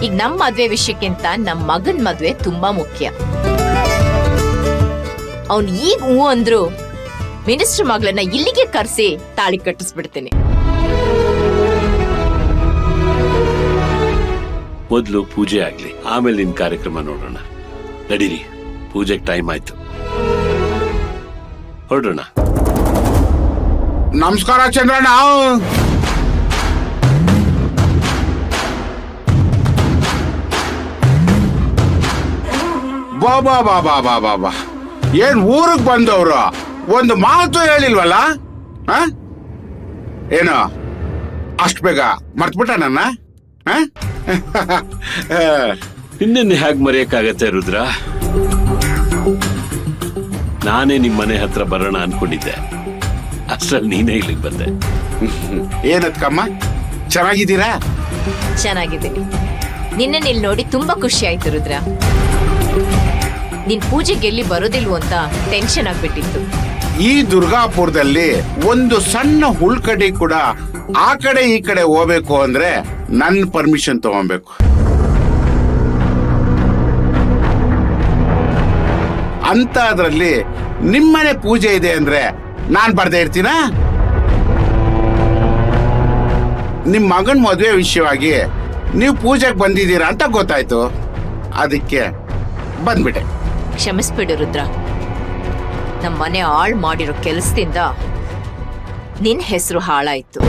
ಈಗ ನಮ್ ಮದ್ವೆ ವಿಷಯಕ್ಕಿಂತ ನಮ್ ಮಗನ್ ಮದ್ವೆ ತುಂಬಾ ಮುಖ್ಯ. ಅವ್ನ್ ಈಗ ಹೂ ಅಂದ್ರು ಮಿನಿಸ್ಟರ್ ಮಗಳನ್ನ ಇಲ್ಲಿಗೆ ಕರ್ಸಿ ತಾಳಿ ಕಟ್ಟಿಸ್ಬಿಡ್ತೀನಿ. ಮೊದ್ಲು ಪೂಜೆ ಆಗ್ಲಿ, ಆಮೇಲೆ ನಿನ್ ಕಾರ್ಯಕ್ರಮ ನೋಡೋಣ. ನಡೀರಿ, ಪೂಜೆಗೆ ಟೈಮ್ ಆಯ್ತು, ಹೊರಡೋಣ. ನಮಸ್ಕಾರ ಚಂದ್ರಣ್ಣ. ಬಾಬಾ ಬಾಬಾ ಬಾಬಾ ಬಾ, ಏನ್ ಊರಿಗೆ ಬಂದವ್ರು ಒಂದು ಮಾತು ಹೇಳಿಲ್ವಲ್ಲ? ಏನು ಅಷ್ಟು ಬೇಗ ಮರ್ತ್ಬಿಟ್ಟ ನನ್ನ? ನಿನ್ನೆ ಹೇಗ್ ಮರೆಯಕ್ಕಾಗತ್ತೆ ರುದ್ರ? ನಾನೇ ನಿಮ್ ಮನೆ ಹತ್ರ ಬರೋಣ ಅನ್ಕೊಂಡಿದ್ದೆ, ಅಷ್ಟ್ರಲ್ಲಿ ನೀನೇ ಇಲ್ಲಿಗೆ ಬಂದೆ. ಏನತ್ಕಮ್ಮ, ಚೆನ್ನಾಗಿದ್ದೀರಾ? ಚೆನ್ನಾಗಿದ್ದೀನಿ. ನಿನ್ನೆ ಇಲ್ಲಿ ನೋಡಿ ತುಂಬಾ ಖುಷಿ ಆಯ್ತು ರುದ್ರ. ನಿನ್ ಪೂಜೆಗೆ ಎಲ್ಲಿ ಬರೋದಿಲ್ವೋ ಅಂತ ಟೆನ್ಷನ್ ಆಗ್ಬಿಟ್ಟಿತ್ತು. ಈ ದುರ್ಗಾಪುರದಲ್ಲಿ ಒಂದು ಸಣ್ಣ ಹುಳ್ಕಡಿ ಕೂಡ ಆ ಕಡೆ ಈ ಕಡೆ ಹೋಗ್ಬೇಕು ಅಂದ್ರೆ ನನ್ನ ಪರ್ಮಿಷನ್ ತಗೊಬೇಕು. ಅಂತ ಅದ್ರಲ್ಲಿ ನಿಮ್ಮನೆ ಪೂಜೆ ಇದೆ ಅಂದ್ರೆ ನಾನ್ ಬರ್ದೇ ಇರ್ತೀನ? ನಿಮ್ ಮಗನ್ ಮದುವೆ ವಿಷಯವಾಗಿ ನೀವು ಪೂಜೆಗೆ ಬಂದಿದ್ದೀರಾ ಅಂತ ಗೊತ್ತಾಯ್ತು, ಅದಕ್ಕೆ ಬಂದ್ಬಿಟ್ಟೆ. ಕ್ಷಮಿಸ್ಬಿಡು ರುದ್ರ. ನಮ್ಮ ಮನೆ ಹಾಳು ಮಾಡಿರೋ ಕೆಲಸದಿಂದ ನಿನ್ ಹೆಸರು ಹಾಳಾಯ್ತು.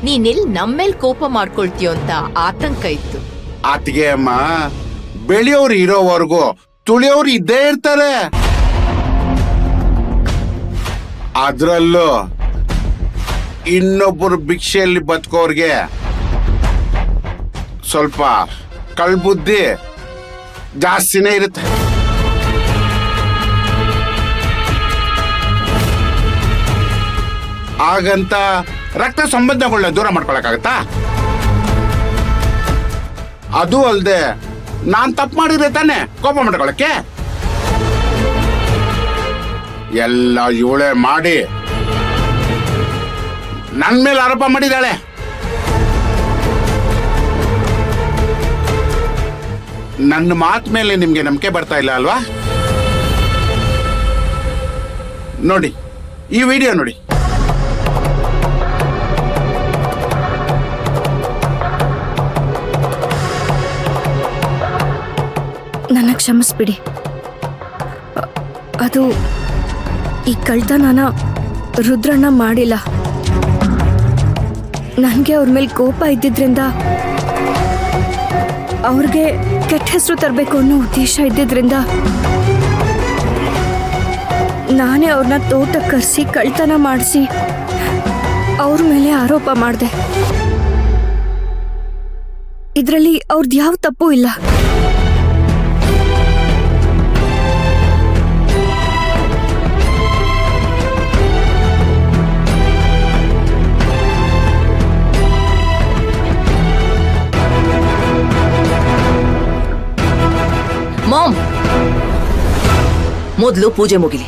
ನೀನಿಲ್ ನಮ್ಮೇಲ್ ಕೋಪ ಮಾಡ್ಕೊಳ್ತೀಯೋ ಅಂತ ಆತಂಕ ಇತ್ತು. ಆತಿಗೆ ಅಮ್ಮ, ಬೆಳೆಯೋರು ಇರೋವರೆಗೂ ತುಳಿಯೋರು ಇದ್ದೇ ಇರ್ತಾರೆ. ಅದ್ರಲ್ಲೂ ಇನ್ನೊಬ್ಬರು ಭಿಕ್ಷೆಯಲ್ಲಿ ಬದುಕೋರ್ಗೆ ಸ್ವಲ್ಪ ಕಳ್ಬುದ್ಧಿ ಜಾಸ್ತಿನೇ ಇರುತ್ತೆ. ಹಾಗಂತ ರಕ್ತ ಸಂಬಂಧಗಳನ್ನ ದೂರ ಮಾಡ್ಕೊಳಕ್ಕಾಗತ್ತಾ? ಅದು ಅಲ್ದೆ ನಾನ್ ತಪ್ಪು ಮಾಡಿದ್ರೆ ತಾನೆ ಕೋಪ ಮಾಡ್ಕೊಳಕ್ಕೆ? ಎಲ್ಲ ಇವಳೆ ಮಾಡಿ ನನ್ ಮೇಲೆ ಆರೋಪ ಮಾಡಿದಾಳೆ. ನನ್ನ ಮಾತು ಮೇಲೆ ನಿಮ್ಗೆ ನಂಬಿಕೆ ಬರ್ತಾ ಇಲ್ಲ ಅಲ್ವಾ? ನೋಡಿ ಈ ವಿಡಿಯೋ ನೋಡಿ. ನನ್ನ ಕ್ಷಮಿಸ್ಬಿಡಿ. ಅದು ಈ ಕಳ್ತನನ ರುದ್ರಣ್ಣ ಮಾಡಿಲ್ಲ. ನನಗೆ ಅವ್ರ ಮೇಲೆ ಕೋಪ ಇದ್ದಿದ್ರಿಂದ, ಅವ್ರಿಗೆ ಕೆಟ್ಟ ಹೆಸರು ತರಬೇಕು ಅನ್ನೋ ಉದ್ದೇಶ ಇದ್ದಿದ್ರಿಂದ ನಾನೇ ಅವ್ರನ್ನ ತೋಟಕ್ಕೆ ಕರೆಸಿ ಕಳ್ತನ ಮಾಡಿಸಿ ಅವ್ರ ಮೇಲೆ ಆರೋಪ ಮಾಡಿದೆ. ಇದರಲ್ಲಿ ಅವ್ರದ್ದು ಯಾವ ತಪ್ಪು ಇಲ್ಲ. ಮಾಮ್, ಮೊದಲು ಪೂಜೆ ಮುಗಿಲಿ,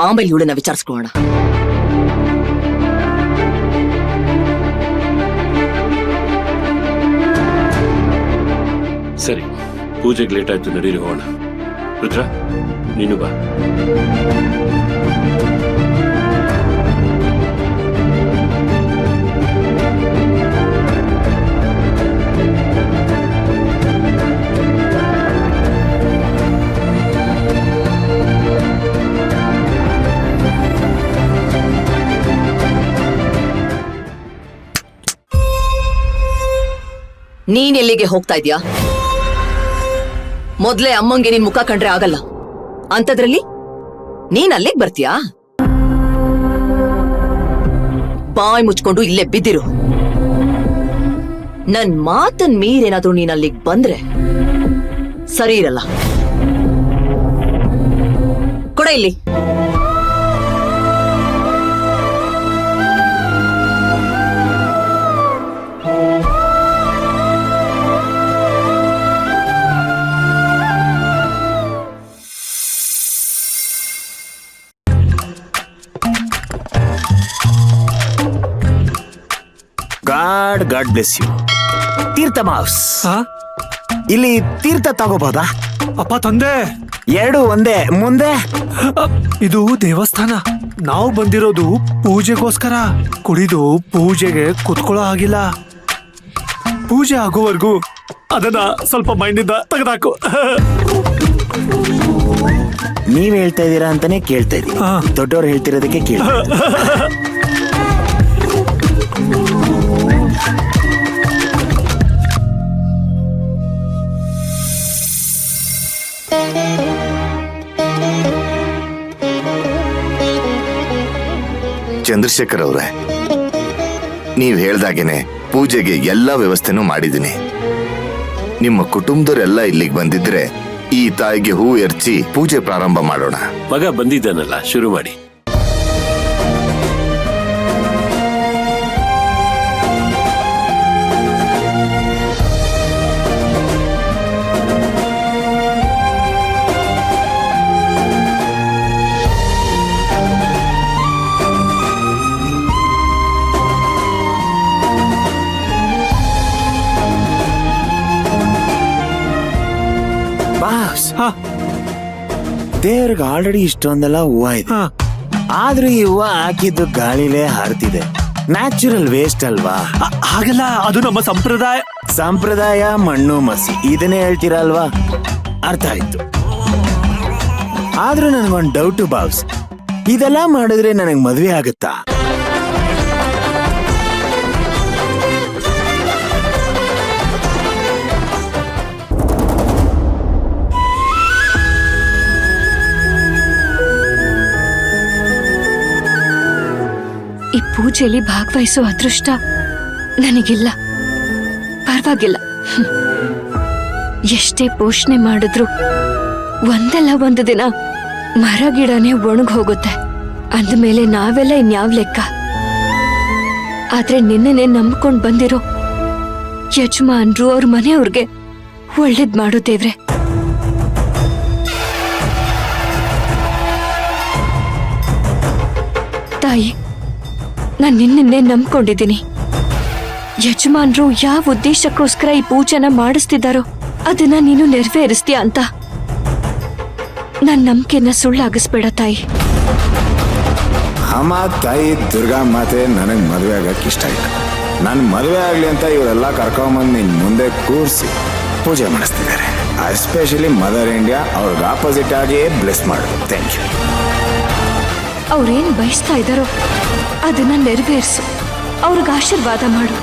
ಆಮೇಲೆ ಇವಳನ್ನ ವಿಚಾರಿಸ್ಕೊಳ್ಳೋಣ. ಸರಿ, ಪೂಜೆಗೆ ಲೇಟ್ ಆಯ್ತು, ನಡೀರಿ ಹೋಗೋಣ. ರುದ್ರ, ನೀನು ಬಾ. ನೀನ್ ಎಲ್ಲಿಗೆ ಹೋಗ್ತಾ ಇದ್ಯಾ? ಮೊದ್ಲೇ ಅಮ್ಮಂಗೆ ನಿನ್ ಮುಖ ಕಂಡ್ರೆ ಆಗಲ್ಲ ಅಂತದ್ರಲ್ಲಿ ನೀನ್ ಅಲ್ಲಿಗೆ ಬರ್ತೀಯಾ? ಬಾಯ್ ಮುಚ್ಕೊಂಡು ಇಲ್ಲೇ ಬಿದ್ದಿರು. ನನ್ ಮಾತನ್ ಮೀರೇನಾದ್ರೂ ನೀನ್ ಅಲ್ಲಿಗೆ ಬಂದ್ರೆ ಸರಿ ಇರಲ್ಲ. ಕೊಡ ಇಲ್ಲಿ. God bless you. ತೀರ್ಥ ಮಾವ್ಸ್, ಇಲ್ಲಿ ತೀರ್ಥ ತಗೋಬಹುದಾ? ಅಪ್ಪ ತಂದೆ, ಎರಡು ಒಂದೇ. ಮುಂದೆ ಇದು ದೇವಸ್ಥಾನ. ನಾವು ಬಂದಿರೋದು ಪೂಜೆಗೋಸ್ಕರ. ಕುಡಿದು ಪೂಜೆಗೆ ಕುತ್ಕೊಳ್ಳೋ ಆಗಿಲ್ಲ. ಪೂಜೆ ಆಗೋವರೆಗೂ ಅದನ್ನ ಸ್ವಲ್ಪ ಮೈಂಡಿಂದ ತೆಗೆದಾಕು. ನೀವ್ ಹೇಳ್ತಾ ಇದೀರಾ ಅಂತಾನೆ ಕೇಳ್ತಾ ಇದೀನಿ. ದೊಡ್ಡವ್ರು ಹೇಳ್ತಿರೋದಕ್ಕೆ ಕೇಳ್ತಾ ಇದ್ದೀನಿ. ಚಂದ್ರಶೇಖರ್ ಅವ್ರೆ, ನೀವ್ ಹೇಳ್ದಾಗೇನೆ ಪೂಜೆಗೆ ಎಲ್ಲ ವ್ಯವಸ್ಥೆನೂ ಮಾಡಿದ್ದೀನಿ. ನಿಮ್ಮ ಕುಟುಂಬದವರೆಲ್ಲ ಇಲ್ಲಿಗೆ ಬಂದಿದ್ರೆ ಈ ತಾಯಿಗೆ ಹೂ ಎರಚಿ ಪೂಜೆ ಪ್ರಾರಂಭ ಮಾಡೋಣ. ಮಗ ಬಂದಿದ್ದಾನಲ್ಲ, ಶುರು ಮಾಡಿ. ಬಾಸ್, ದೇವ್ರಿಗೆ ಆಲ್ರೆಡಿ ಇಷ್ಟೊಂದೆಲ್ಲ ಹೂವ ಇದೆ. ಆದ್ರೂ ಈ ಹೂವ ಹಾಕಿದ್ದು ಗಾಳಿಲೇ ಹಾರ್ತಿದೆ. ನ್ಯಾಚುರಲ್ ವೇಸ್ಟ್ ಅಲ್ವಾ? ಹಾಗಲ್ಲ, ಅದು ನಮ್ಮ ಸಂಪ್ರದಾಯ. ಸಂಪ್ರದಾಯ ಮಣ್ಣು ಮಸಿ ಇದನ್ನೇ ಹೇಳ್ತೀರಾ ಅಲ್ವಾ? ಅರ್ಥ ಆಯ್ತು. ಆದ್ರೂ ನನಗೊಂದು ಡೌಟು ಬಾಸ್, ಇದೆಲ್ಲ ಮಾಡಿದ್ರೆ ನನಗ್ ಮದ್ವೆ ಆಗುತ್ತಾ? ಈ ಪೂಜೆಯಲ್ಲಿ ಭಾಗವಹಿಸೋ ಅದೃಷ್ಟ ನನಗಿಲ್ಲ. ಪರವಾಗಿಲ್ಲ, ಎಷ್ಟೇ ಪೋಷಣೆ ಮಾಡಿದ್ರು ಒಂದಲ್ಲ ಒಂದು ದಿನ ಮರ ಗಿಡನೇ ಒಣಗ್ ಹೋಗುತ್ತೆ. ಅಂದಮೇಲೆ ನಾವೆಲ್ಲ ಇನ್ಯಾವ್ ಲೆಕ್ಕ? ಆದ್ರೆ ನಿನ್ನೆ ನಂಬ್ಕೊಂಡ್ ಬಂದಿರೋ ಯಜಮಾನ್ರು ಅವ್ರ ಮನೆಯವ್ರಿಗೆ ಒಳ್ಳೇದ್ ಮಾಡು ದೇವ್ರೆ. ತಾಯಿ, ನಾನ್ ನಿನ್ನೆ ನಂಬ್ಕೊಂಡಿದ್ದೀನಿ. ಯಜಮಾನ್ರು ಯಾವ ಉದ್ದೇಶಕ್ಕೋಸ್ಕರ ಈ ಪೂಜೆನ ಮಾಡಿಸ್ತಿದ್ದಾರೋ ಅದನ್ನ ನೀನು ನೆರವೇರಿಸ್ತೀಯ ಅಂತ. ನನ್ ನಂಬಿಕೆನ ಸುಳ್ಳಾಗಿಸ್ಬೇಡ ತಾಯಿ. ಅಮ್ಮ ತಾಯಿ ದುರ್ಗಾ ಮಾತೆ ನನಗ್ ಮದುವೆ ಆಗಕ್ಕೆ ಇಷ್ಟ ಇಲ್ಲ. ನನ್ ಮದುವೆ ಆಗ್ಲಿ ಅಂತ ಇವರೆಲ್ಲ ಕರ್ಕೊಂಬಂದು ನಿನ್ ಮುಂದೆ ಕೂರಿಸಿ ಪೂಜೆ ಮಾಡಿಸ್ತಿದ್ದಾರೆ. ಎಸ್ಪೆಷಲಿ ಮದರ್ ಇಂಡಿಯಾ ಅವ್ರಿಗೆ ಆಪೋಸಿಟ್ ಆಗಿ ಬ್ಲೆಸ್ ಮಾಡು. Thank you. ಅವ್ರೇನ್ ಬಯಸ್ತಾ ಇದ್ದಾರೋ ಅದನ್ನ ನೆರವೇರಿಸು. ಅವ್ರಿಗೆ ಆಶೀರ್ವಾದ ಮಾಡು.